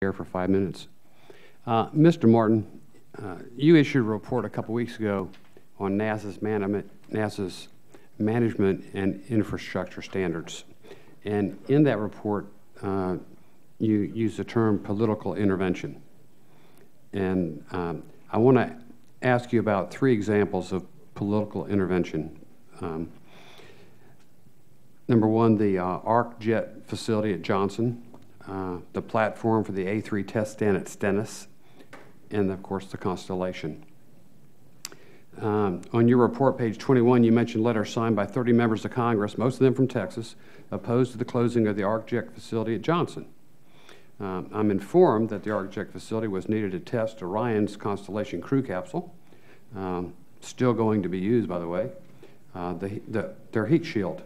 Here for 5 minutes. Mr. Martin, you issued a report a couple weeks ago on NASA's management and infrastructure standards. And in that report, you used the term political intervention. And I want to ask you about 3 examples of political intervention. Number 1, the ARC jet facility at Johnson, the platform for the A3 test stand at Stennis, and of course the Constellation. On your report, page 21, you mentioned letters signed by 30 members of Congress, most of them from Texas, opposed to the closing of the ARC jet facility at Johnson. I'm informed that the ARC jet facility was needed to test Orion's Constellation crew capsule, still going to be used, by the way, their heat shield.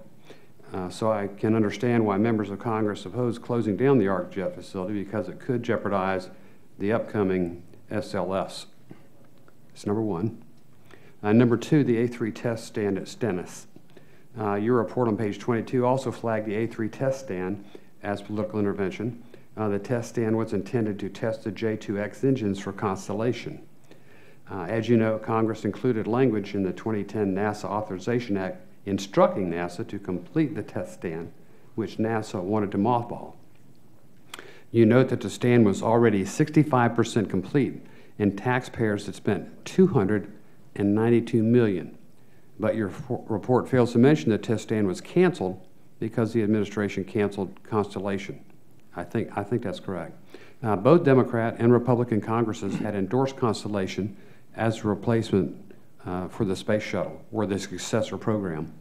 So I can understand why members of Congress oppose closing down the ARC jet facility, because it could jeopardize the upcoming SLS. That's number 1. Number 2, the A3 test stand at Stennis. Your report on page 22 also flagged the A3 test stand as political intervention. The test stand was intended to test the J2X engines for Constellation. As you know, Congress included language in the 2010 NASA Authorization Act instructing NASA to complete the test stand, which NASA wanted to mothball. You note that the stand was already 65% complete, and taxpayers had spent $292 million. But your report fails to mention the test stand was canceled because the administration canceled Constellation. I think that's correct. Both Democrat and Republican Congresses had endorsed Constellation as a replacement for the space shuttle, or the successor program.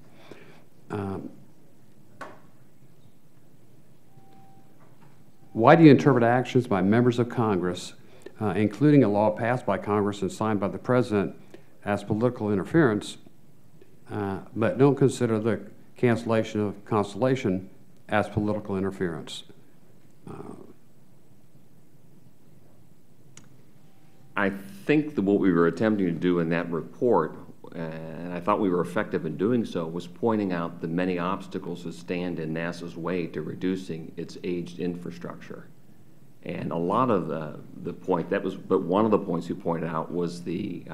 Why do you interpret actions by members of Congress, including a law passed by Congress and signed by the President, as political interference, but don't consider the cancellation of Constellation as political interference? I think that what we were attempting to do in that report, and I thought we were effective in doing so, was pointing out the many obstacles that stand in NASA's way to reducing its aged infrastructure. And a lot of the point, but one of the points you pointed out was the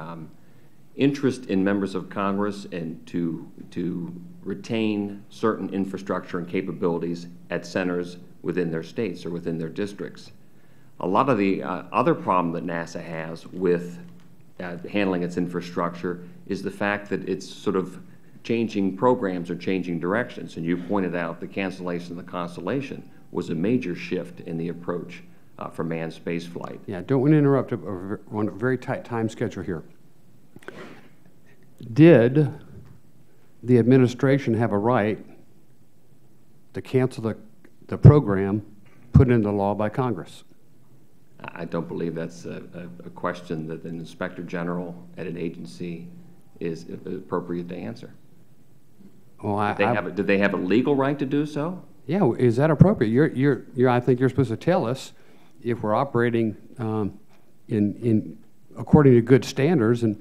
interest in members of Congress and to retain certain infrastructure and capabilities at centers within their states or within their districts. A lot of the other problem that NASA has with handling its infrastructure is the fact that it's sort of changing programs or changing directions. And you pointed out the cancellation of the Constellation was a major shift in the approach for manned spaceflight. Yeah, don't want to interrupt on a very tight time schedule here. Did the administration have a right to cancel the program put into law by Congress? I don't believe that's a question that an Inspector General at an agency is appropriate to answer. Well, did they have a legal right to do so? Yeah, is that appropriate? I think you're supposed to tell us if we're operating according to good standards, and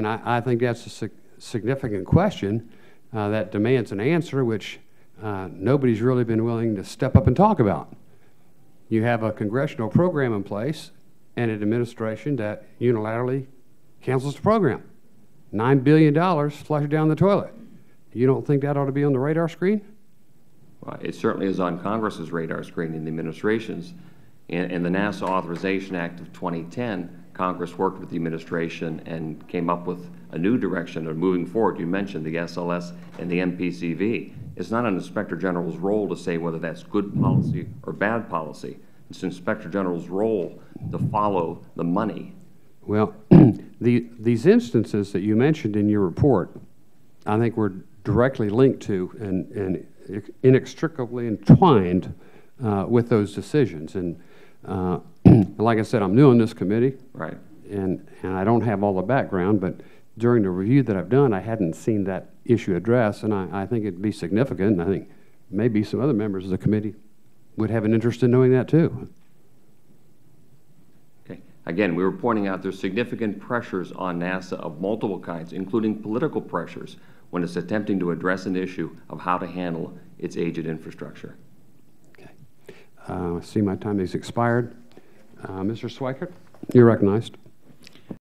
I think that's a significant question that demands an answer, which nobody's really been willing to step up and talk about. You have a congressional program in place and an administration that unilaterally cancels the program. $9 billion flushed down the toilet. You don't think that ought to be on the radar screen? Well, it certainly is on Congress's radar screen in the administration's. In the NASA Authorization Act of 2010, Congress worked with the administration and came up with a new direction of moving forward. You mentioned the SLS and the MPCV. It's not an Inspector General's role to say whether that's good policy or bad policy. It's the Inspector General's role to follow the money. Well, these instances that you mentioned in your report, I think were directly linked to and inextricably entwined with those decisions. And like I said, I'm new on this committee, right? And I don't have all the background, but during the review that I've done, I hadn't seen that issue addressed, and I think it'd be significant, and I think maybe some other members of the committee would have an interest in knowing that too. Okay. Again, we were pointing out there's significant pressures on NASA of multiple kinds, including political pressures, when it's attempting to address an issue of how to handle its aged infrastructure. Okay. I see my time has expired. Mr. Schweikert, you're recognized.